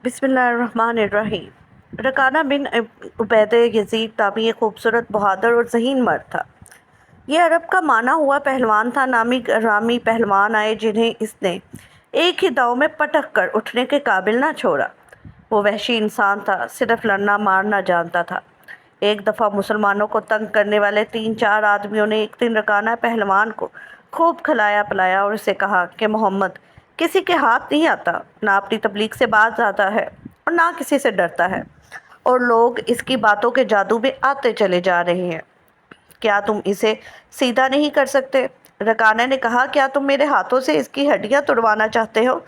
بسم اللہ الرحمن الرحیم۔ رکانہ بن عبید یزید تابعی خوبصورت، بہادر اور ذہین مرد تھا۔ یہ عرب کا مانا ہوا پہلوان تھا۔ نامی گرامی پہلوان آئے جنہیں اس نے ایک ہی داؤ میں پٹک کر اٹھنے کے قابل نہ چھوڑا۔ وہ وحشی انسان تھا، صرف لڑنا مارنا جانتا تھا۔ ایک دفعہ مسلمانوں کو تنگ کرنے والے 3-4 آدمیوں نے ایک دن رکانہ پہلوان کو خوب کھلایا پلایا اور اسے کہا کہ محمد کسی کے ہاتھ نہیں آتا، نہ اپنی تبلیغ سے باز آتا ہے اور نہ کسی سے ڈرتا ہے، اور لوگ اس کی باتوں کے جادو میں آتے چلے جا رہے ہیں۔ کیا تم اسے سیدھا نہیں کر سکتے؟ رکانہ نے کہا، کیا تم میرے ہاتھوں سے اس کی ہڈیاں توڑوانا چاہتے ہو؟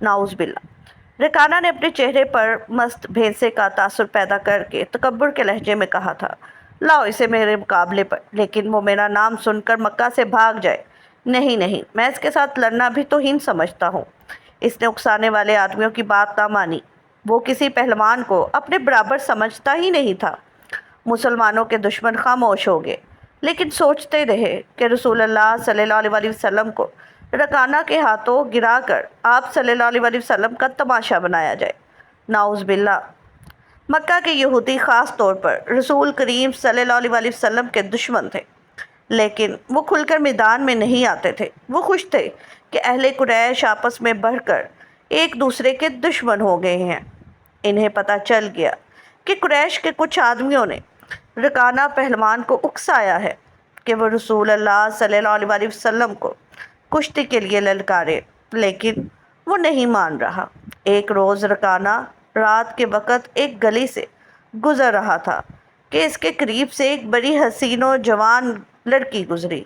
نعوذ باللہ۔ رکانہ نے اپنے چہرے پر مست بھینسے کا تاثر پیدا کر کے تکبر کے لہجے میں کہا تھا، لاؤ اسے میرے مقابلے پر، لیکن وہ میرا نام سن کر مکہ سے بھاگ جائے۔ نہیں نہیں، میں اس کے ساتھ لڑنا بھی توہین سمجھتا ہوں۔ اس نے اکسانے والے آدمیوں کی بات نہ مانی۔ وہ کسی پہلوان کو اپنے برابر سمجھتا ہی نہیں تھا۔ مسلمانوں کے دشمن خاموش ہو گئے، لیکن سوچتے رہے کہ رسول اللہ صلی اللہ علیہ وسلم کو رکانہ کے ہاتھوں گرا کر آپ صلی اللہ علیہ وسلم کا تماشا بنایا جائے۔ نعوذ باللہ۔ مکہ کے یہودی خاص طور پر رسول کریم صلی اللہ علیہ وسلم کے دشمن تھے، لیکن وہ کھل کر میدان میں نہیں آتے تھے۔ وہ خوش تھے کہ اہل قریش آپس میں بڑھ کر ایک دوسرے کے دشمن ہو گئے ہیں۔ انہیں پتہ چل گیا کہ قریش کے کچھ آدمیوں نے رکانہ پہلوان کو اکسایا ہے کہ وہ رسول اللہ صلی اللہ علیہ وسلم کو کشتی کے لیے للکارے، لیکن وہ نہیں مان رہا۔ ایک روز رکانہ رات کے وقت ایک گلی سے گزر رہا تھا کہ اس کے قریب سے ایک بڑی حسین و جوان لڑکی گزری۔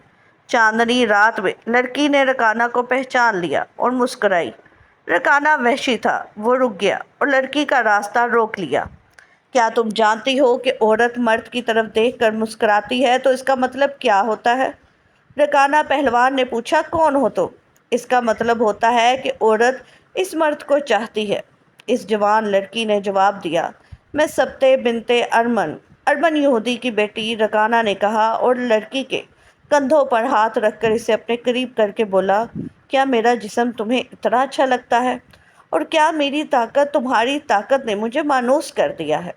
چاندنی رات میں لڑکی نے رکانہ کو پہچان لیا اور مسکرائی۔ رکانہ وحشی تھا، وہ رک گیا اور لڑکی کا راستہ روک لیا۔ کیا تم جانتی ہو کہ عورت مرد کی طرف دیکھ کر مسکراتی ہے تو اس کا مطلب کیا ہوتا ہے؟ رکانہ پہلوان نے پوچھا، کون ہو تم؟ اس کا مطلب ہوتا ہے کہ عورت اس مرد کو چاہتی ہے۔ اس جوان لڑکی نے جواب دیا، میں سبتہ بنت ارمن یہودی کی بیٹی۔ رکانہ نے کہا اور لڑکی کے کندھوں پر ہاتھ رکھ کر اسے اپنے قریب کر کے بولا، کیا میرا جسم تمہیں اتنا اچھا لگتا ہے؟ اور کیا میری طاقت تمہاری طاقت نے مجھے مانوس کر دیا ہے؟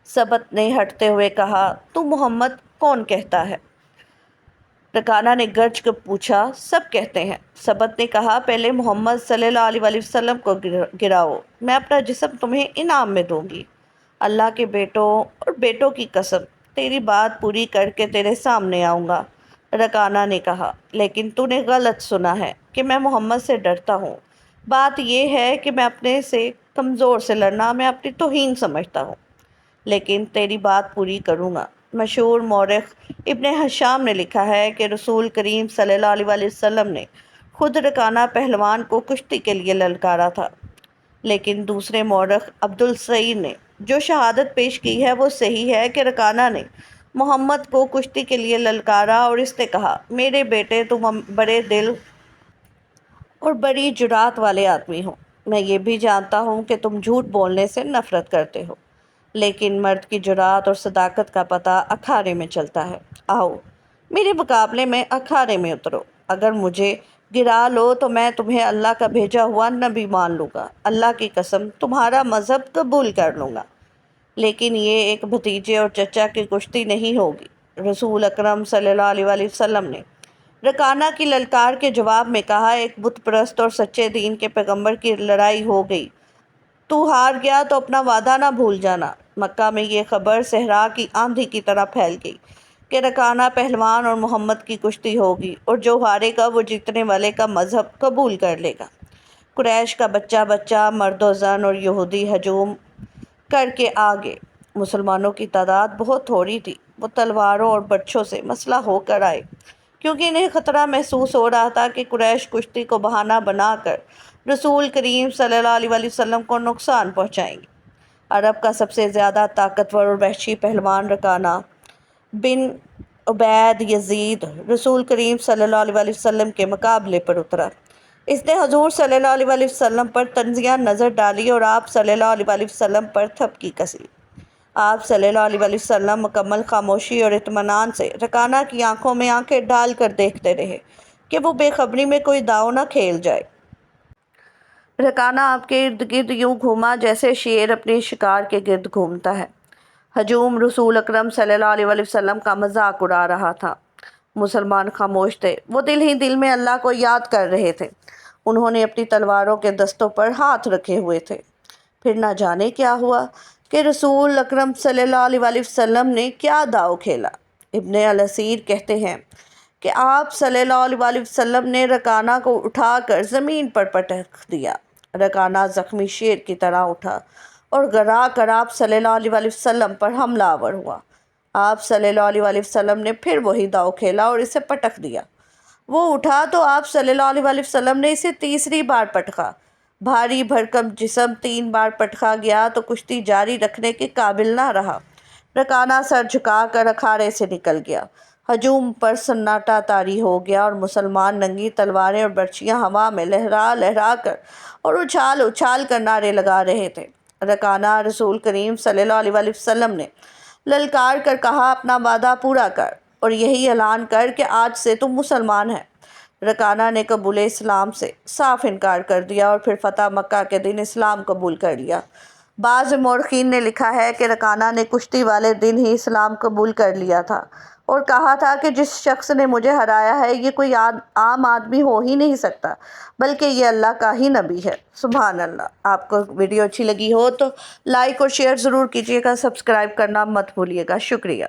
سبت نے ہٹتے ہوئے کہا، تو محمد کون کہتا ہے؟ رکانہ نے گرج کر پوچھا، سب کہتے ہیں۔ سبت نے کہا، پہلے محمد صلی اللہ علیہ وسلم کو گراؤ، میں اپنا جسم تمہیں انعام میں دوں گی۔ اللہ کے بیٹوں اور بیٹوں کی قسم، تیری بات پوری کر کے تیرے سامنے آؤں گا۔ رکانہ نے کہا، لیکن تو نے غلط سنا ہے کہ میں محمد سے ڈرتا ہوں۔ بات یہ ہے کہ میں اپنے سے کمزور سے لڑنا میں اپنی توہین سمجھتا ہوں، لیکن تیری بات پوری کروں گا۔ مشہور مورخ ابن ہشام نے لکھا ہے کہ رسول کریم صلی اللہ علیہ وسلم نے خود رکانہ پہلوان کو کشتی کے لیے للکارا تھا، لیکن دوسرے مورخ عبدالصیر نے جو شہادت پیش کی ہے وہ صحیح ہے کہ رکانہ نے محمد کو کشتی کے لیے للکارا اور اس نے کہا، میرے بیٹے تم بڑے دل اور بڑی جرات والے آدمی ہو۔ میں یہ بھی جانتا ہوں کہ تم جھوٹ بولنے سے نفرت کرتے ہو، لیکن مرد کی جرات اور صداقت کا پتہ اکھاڑے میں چلتا ہے۔ آؤ میرے مقابلے میں اکھاڑے میں اترو۔ اگر مجھے گرا لو تو میں تمہیں اللہ کا بھیجا ہوا نبی مان لوں گا۔ اللہ کی قسم، تمہارا مذہب قبول کر لوں گا، لیکن یہ ایک بھتیجے اور چچا کی کشتی نہیں ہوگی۔ رسول اکرم صلی اللہ علیہ وسلم نے رکانہ کی للکار کے جواب میں کہا، ایک بت پرست اور سچے دین کے پیغمبر کی لڑائی ہو گئی، تو ہار گیا تو اپنا وعدہ نہ بھول جانا۔ مکہ میں یہ خبر صحرا کی آندھی کی طرح پھیل گئی کہ رکانہ پہلوان اور محمد کی کشتی ہوگی، اور جو ہارے گا وہ جیتنے والے کا مذہب قبول کر لے گا۔ قریش کا بچہ بچہ، مرد و زن اور یہودی ہجوم کر کے آگے۔ مسلمانوں کی تعداد بہت تھوڑی تھی۔ وہ تلواروں اور برچھوں سے مسلح ہو کر آئے، کیونکہ انہیں خطرہ محسوس ہو رہا تھا کہ قریش کشتی کو بہانہ بنا کر رسول کریم صلی اللہ علیہ وسلم کو نقصان پہنچائیں گے۔ عرب کا سب سے زیادہ طاقتور اور وحشی پہلوان رکانہ بن عبید یزید رسول کریم صلی اللہ علیہ وسلم کے مقابلے پر اترا۔ اس نے حضور صلی اللہ علیہ وسلم پر طنزیہ نظر ڈالی اور آپ صلی اللہ علیہ وسلم پر تھپکی کسی۔ آپ صلی اللہ علیہ وسلم مکمل خاموشی اور اطمینان سے رکانہ کی آنکھوں میں آنکھیں ڈال کر دیکھتے رہے کہ وہ بے خبری میں کوئی داؤ نہ کھیل جائے۔ رکانہ آپ کے ارد گرد یوں گھوما جیسے شیر اپنے شکار کے گرد گھومتا ہے۔ ہجوم رسول اکرم صلی اللہ علیہ وسلم کا مذاق اڑا رہا تھا۔ مسلمان خاموش تھے، وہ دل ہی دل میں اللہ کو یاد کر رہے تھے۔ انہوں نے اپنی تلواروں کے دستوں پر ہاتھ رکھے ہوئے تھے۔ پھر نہ جانے کیا ہوا کہ رسول اکرم صلی اللہ علیہ وسلم نے کیا داؤ کھیلا۔ ابن الاسیر کہتے ہیں کہ آپ صلی اللہ علیہ وسلم نے رکانہ کو اٹھا کر زمین پر پٹک دیا۔ رکانہ زخمی شیر کی طرح اٹھا اور گرا کر آپ صلی اللہ علیہ وسلم پر حملہ آور ہوا۔ آپ صلی اللہ علیہ وسلم نے پھر وہی داؤ کھیلا اور اسے پٹک دیا۔ وہ اٹھا تو آپ صلی اللہ علیہ وسلم نے اسے تیسری بار پٹکا۔ بھاری بھرکم جسم 3 بار پٹکا گیا تو کشتی جاری رکھنے کے قابل نہ رہا۔ رکانہ سر جھکا کر اکھاڑے سے نکل گیا۔ ہجوم پر سناٹا طاری ہو گیا اور مسلمان ننگی تلواریں اور برچیاں ہوا میں لہرا لہرا کر اور اچھال اچھال کر نعرے لگا رہے تھے۔ رکانہ رسول کریم صلی اللہ علیہ وسلم نے للکار کر کہا، اپنا وعدہ پورا کر اور یہی اعلان کر کہ آج سے تم مسلمان ہے۔ رکانہ نے قبول اسلام سے صاف انکار کر دیا اور پھر فتح مکہ کے دن اسلام قبول کر لیا۔ بعض مورخین نے لکھا ہے کہ رکانہ نے کشتی والے دن ہی اسلام قبول کر لیا تھا اور کہا تھا کہ جس شخص نے مجھے ہرایا ہے یہ کوئی عام آدمی ہو ہی نہیں سکتا بلکہ یہ اللہ کا ہی نبی ہے۔ سبحان اللہ۔ آپ کو ویڈیو اچھی لگی ہو تو لائک اور شیئر ضرور کیجیے گا، سبسکرائب کرنا مت بھولیے گا۔ شکریہ۔